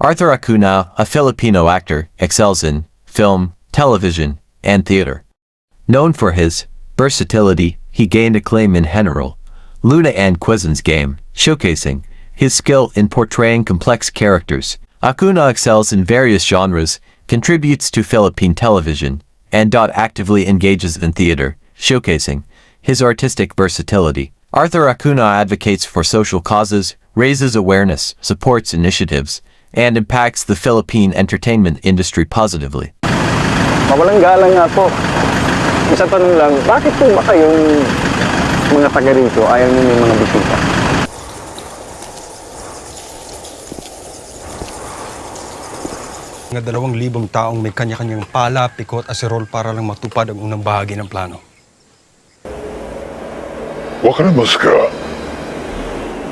Arthur Acuna, a Filipino actor, excels in film, television, and theater. Known for his versatility, he gained acclaim in General Luna and Quezon's Game, showcasing his skill in portraying complex characters. Acuna excels in various genres, contributes to Philippine television, and actively engages in theater, showcasing his artistic versatility. Arthur Acuna advocates for social causes, raises awareness, supports initiatives, and impacts the Philippine entertainment industry positively. Mawalang galang nga po. Isa tanong lang, bakit po ba kayong mga taga rito ayaw nyo may mga bisita? Mga 2,000 taong may kanya-kanyang pala, pikot, aserol para lang matupad ang unang bahagi ng plano. Wakaramas ka,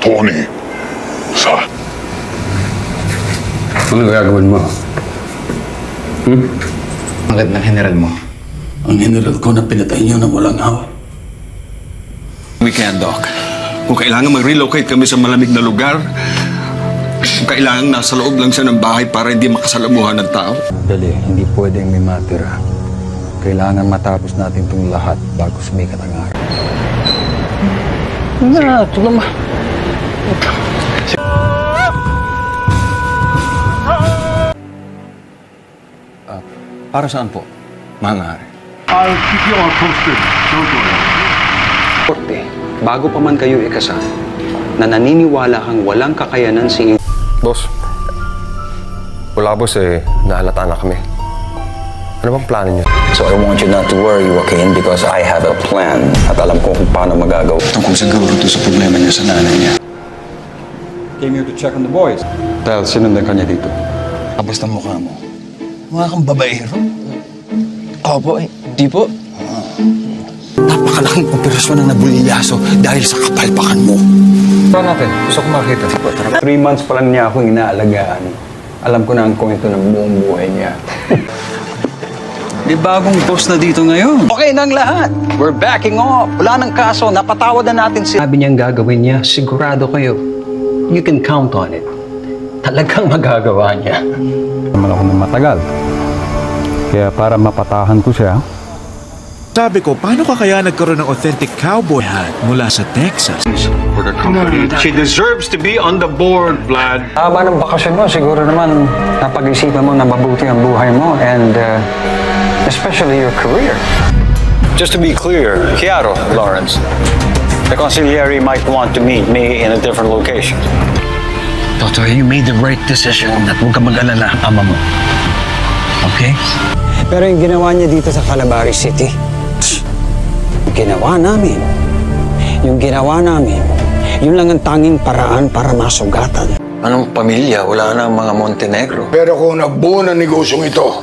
Tony, sa... Ano gagawin mo? Ang ganda ng general mo. Ang general ko na pinatay niyo na walang hawa. We can, Doc. Kung kailangan mag-relocate kami sa malamig na lugar, kung kailangan nasa loob lang siya ng bahay para hindi makasalamuhan ng tao. Dali, hindi pwedeng may matira. Kailangan matapos natin itong lahat bago sumikat ang araw. Na, ito naman. Para saan po, mga hari? I'll keep you all posted. Don't worry. Korte, bago pa man kayo ikasal, na naniniwala kang walang kakayanan si... Boss, wala boss nahalata na kami. Ano bang plano niyo? So I want you not to worry, Joaquin, because I have a plan at alam ko kung paano magagawa. Tungkol sa gawin ito sa problema niya sa nanay niya. Came here to check on the boys. Dahil sinundan ka niya dito. Basta mukha mo. Mukha kang babaero. Opo, di po. Napakalaking operasyon na nabulilyaso dahil sa kapalpakan mo. Tara natin. Gusto ko makita. 3 months pa lang niya akong inaalagaan. Alam ko na ang kwento ng buong buhay niya. Di bagong boss na dito ngayon. Okay nang lahat. We're backing off. Wala nang kaso. Napatawad na natin si... Sabi niyang gagawin niya, sigurado kayo. You can count on it. Talagang magagawa niya. Naman ako ng matagal. Kaya para mapatahan ko siya, sabi ko, paano ka kaya nagkaroon ng authentic cowboy hat mula sa Texas? For the company. She deserves to be on the board, Vlad. Haba ng bakasyon mo, siguro naman napag-isipan mo na mabuti ang buhay mo and especially your career. Just to be clear, Chiaro, Lawrence, the consigliere might want to meet me in a different location. Toto, you made the right decision at huwag ka mag-alala, ama mo. Okay? Pero yung ginawa niya dito sa Calabarzon City, yung ginawa namin, yun lang ang tanging paraan para masugatan. Anong pamilya? Wala na ang mga Montenegro. Pero kung nabuo ng negosyong ito,